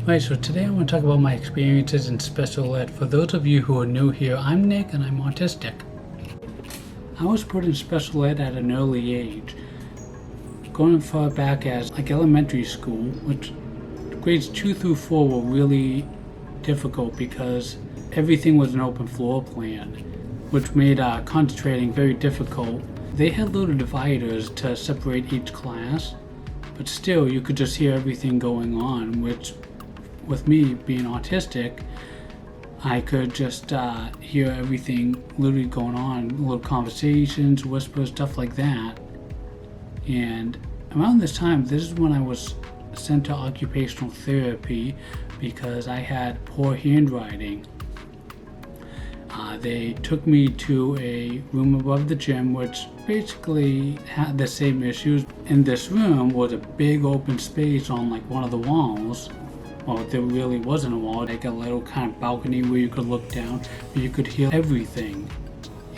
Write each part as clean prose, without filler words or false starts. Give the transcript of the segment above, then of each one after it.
Right, so today I want to talk about my experiences in special ed. For those of you who are new here, I'm Nick and I'm autistic. I was put in special ed at an early age, going as far back as like elementary school, which grades 2 through 4 were really difficult because everything was an open floor plan, which made concentrating very difficult. They had little dividers to separate each class, but still you could just hear everything going on, which with me being autistic, I could just hear everything literally going on, little conversations, whispers, stuff like that. And around this time, this is when I was sent to occupational therapy because I had poor handwriting. They took me to a room above the gym, which basically had the same issues. In this room was a big open space on like one of the walls. Well, there really wasn't a wall, like a little kind of balcony where you could look down, but you could hear everything.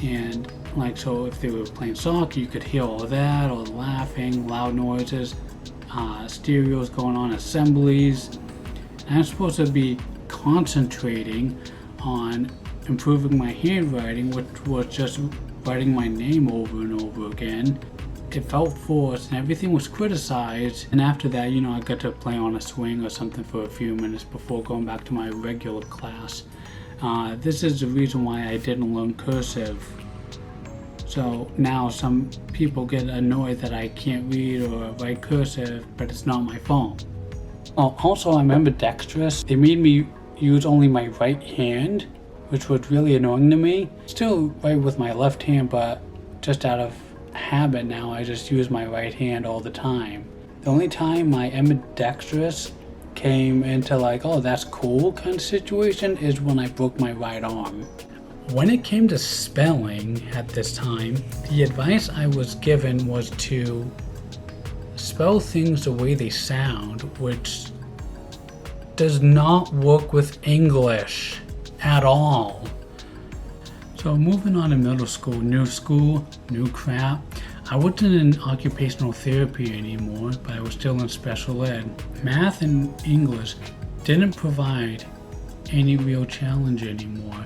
And like, so if they were playing soccer, you could hear all of that, all the laughing, loud noises, stereos going on, assemblies. And I'm supposed to be concentrating on improving my handwriting, which was just writing my name over and over again. It felt forced and everything was criticized, and after that, I got to play on a swing or something for a few minutes before going back to my regular class. This is the reason why I didn't learn cursive. So now some people get annoyed that I can't read or write cursive, but it's not my fault. Oh, also I'm ambidextrous. They made me use only my right hand, which was really annoying to me. Still write with my left hand, but just out of habit now, I just use my right hand all the time. The only time my ambidextrous came into like, oh, that's cool kind of situation is when I broke my right arm. When it came to spelling at this time, the advice I was given was to spell things the way they sound, which does not work with English at all. So moving on to middle school, new crap. I wasn't in occupational therapy anymore, but I was still in special ed. Math and English didn't provide any real challenge anymore.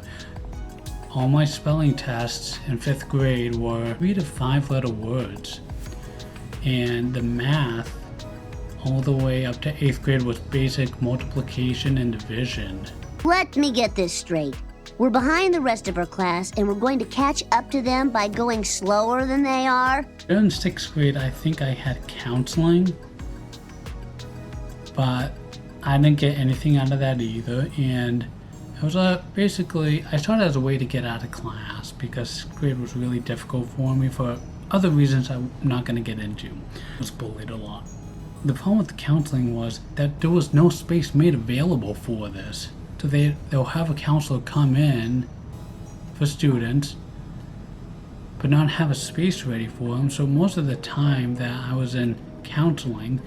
All my spelling tests in 5th grade were 3 to 5 letter words. And the math all the way up to 8th grade was basic multiplication and division. Let me get this straight. We're behind the rest of our class, and we're going to catch up to them by going slower than they are? In 6th grade, I think I had counseling, but I didn't get anything out of that either. And it was basically, I saw it as a way to get out of class because 6th grade was really difficult for me for other reasons I'm not going to get into. I was bullied a lot. The problem with the counseling was that there was no space made available for this. So they'll have a counselor come in for students, but not have a space ready for them. So most of the time that I was in counseling,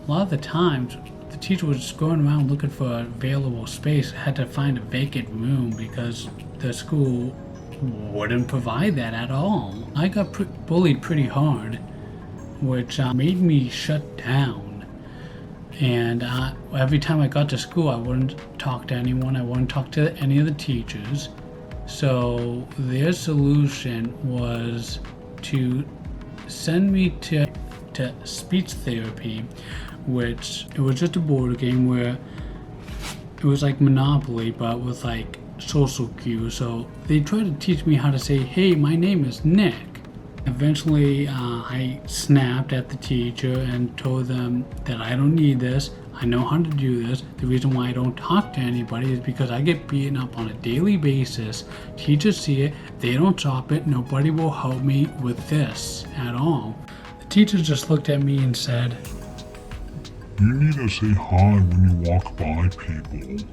a lot of the times the teacher was just going around looking for available space. I had to find a vacant room because the school wouldn't provide that at all. I got bullied pretty hard, which made me shut down. And every time I got to school, I wouldn't talk to anyone. I wouldn't talk to any of the teachers. So their solution was to send me to speech therapy, which it was just a board game where it was like Monopoly, but with like social cues. So they tried to teach me how to say, hey, my name is Nick. Eventually, I snapped at the teacher and told them that I don't need this. I know how to do this. The reason why I don't talk to anybody is because I get beaten up on a daily basis. Teachers see it. They don't stop it. Nobody will help me with this at all. The teacher just looked at me and said, you need to say hi when you walk by people.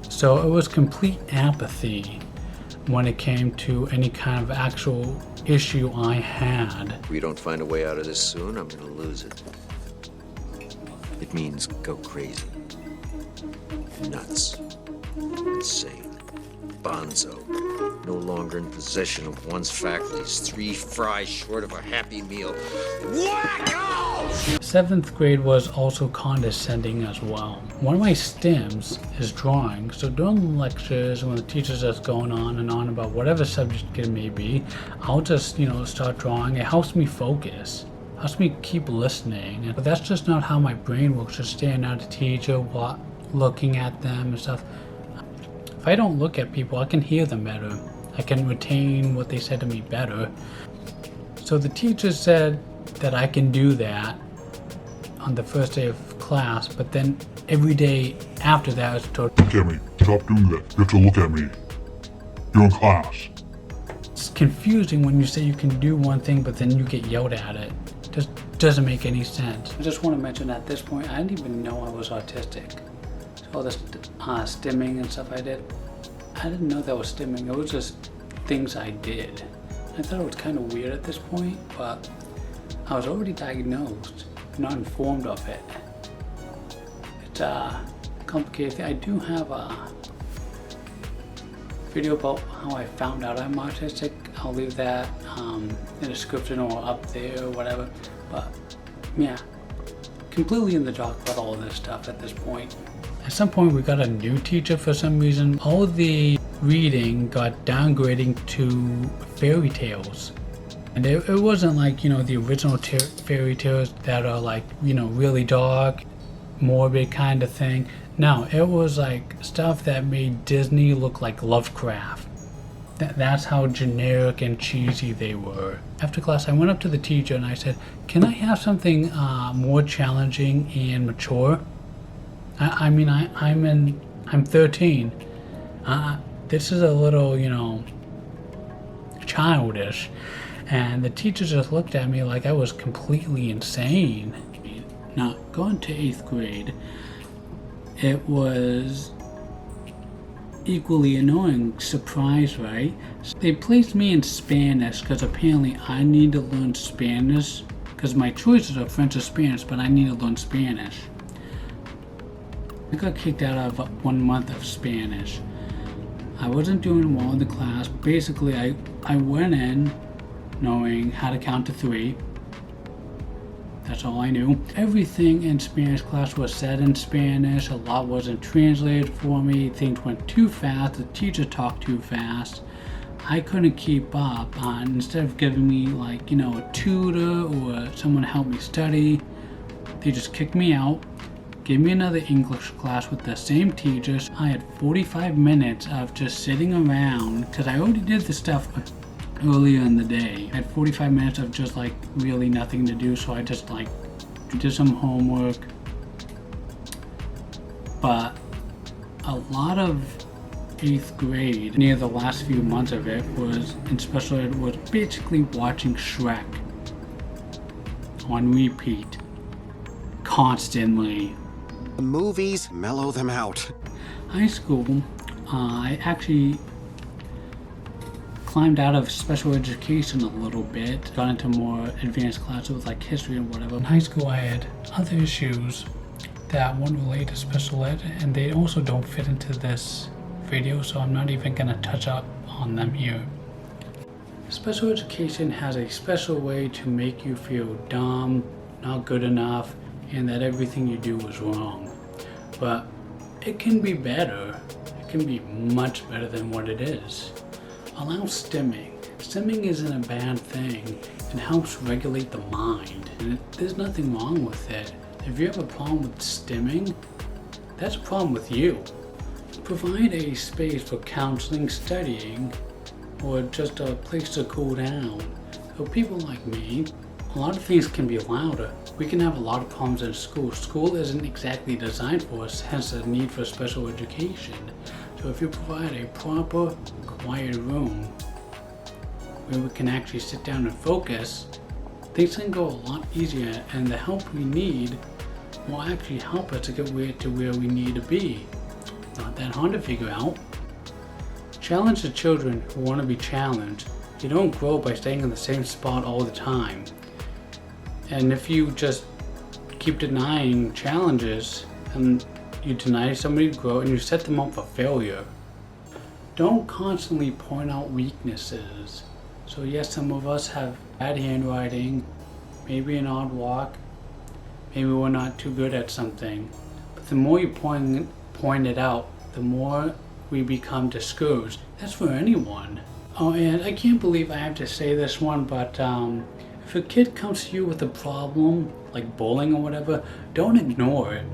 So it was complete apathy when it came to any kind of actual issue I had. If we don't find a way out of this soon, I'm gonna lose it. It means go crazy. Nuts. Insane. bonzo. No longer in possession of one's faculties, 3 fries short of a Happy Meal. Wacko! 7th grade was also condescending as well. One of my stims is drawing, so during the lectures when the teacher's just going on and on about whatever subject it may be, I'll just, start drawing. It helps me focus. Helps me keep listening. But that's just not how my brain works, just staring at a teacher, looking at them and stuff. If I don't look at people, I can hear them better. I can retain what they said to me better. So the teacher said that I can do that on the first day of class, but then every day after that I was told, Look at me. Stop doing that. You have to look at me. You're in class. it's confusing when you say you can do one thing but then you get yelled at it. Just doesn't make any sense. I just want to mention at this point, I didn't even know I was autistic. So all this stimming and stuff I did, I didn't know that was stimming. It was just things I did. I thought it was kind of weird at this point, but I was already diagnosed, not informed of it. It's a complicated thing. I do have a video about how I found out I'm autistic. I'll leave that in the description or up there or whatever. But yeah, completely in the dark about all this stuff at this point. At some point we got a new teacher for some reason. All the reading got downgrading to fairy tales. And it wasn't like, the original fairy tales that are like, really dark, morbid kind of thing. No, it was like stuff that made Disney look like Lovecraft. That's how generic and cheesy they were. After class, I went up to the teacher and I said, can I have something more challenging and mature? I'm 13. This is a little, childish. And the teacher just looked at me like I was completely insane. Now, going to 8th grade, it was equally annoying. Surprise, right? They placed me in Spanish because apparently I need to learn Spanish because my choices are French or Spanish, but I need to learn Spanish. I got kicked out of 1 month of Spanish. I wasn't doing well in the class. Basically, I went in knowing how to count to 3. That's all I knew. Everything in Spanish class was said in Spanish. A lot wasn't translated for me. Things went too fast. The teacher talked too fast. I couldn't keep up. Instead of giving me a tutor or someone to help me study, they just kicked me out. Gave me another English class with the same teachers. I had 45 minutes of just sitting around because I already did the stuff earlier in the day. I had 45 minutes of just really nothing to do, so I just did some homework. But a lot of 8th grade, near the last few months of it, was in special ed, was basically watching Shrek on repeat constantly. The movies mellow them out. High school, I actually climbed out of special education a little bit, got into more advanced classes with history and whatever. In high school I had other issues that won't relate to special ed, and they also don't fit into this video, so I'm not even gonna touch up on them here. Special education has a special way to make you feel dumb, not good enough, and that everything you do is wrong. But it can be better. It can be much better than what it is. Allow stimming. Stimming isn't a bad thing. It helps regulate the mind, and there's nothing wrong with it. If you have a problem with stimming, that's a problem with you. Provide a space for counseling, studying, or just a place to cool down. For people like me, a lot of things can be louder. We can have a lot of problems in school. School isn't exactly designed for us, hence the need for special education. So if you provide a proper, quiet room where we can actually sit down and focus, things can go a lot easier, and the help we need will actually help us to get to where we need to be. Not that hard to figure out. Challenge the children who want to be challenged. You don't grow by staying in the same spot all the time. And if you just keep denying challenges and you deny somebody to grow and you set them up for failure, don't constantly point out weaknesses. So yes, some of us have bad handwriting, maybe an odd walk, maybe we're not too good at something. But the more you point it out, the more we become discouraged. That's for anyone. Oh, and I can't believe I have to say this one, but if a kid comes to you with a problem, like bullying or whatever, don't ignore it.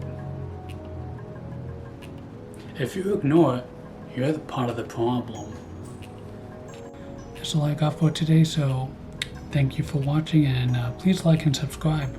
If you ignore it, you're the part of the problem. That's all I got for today, so thank you for watching, and please like and subscribe.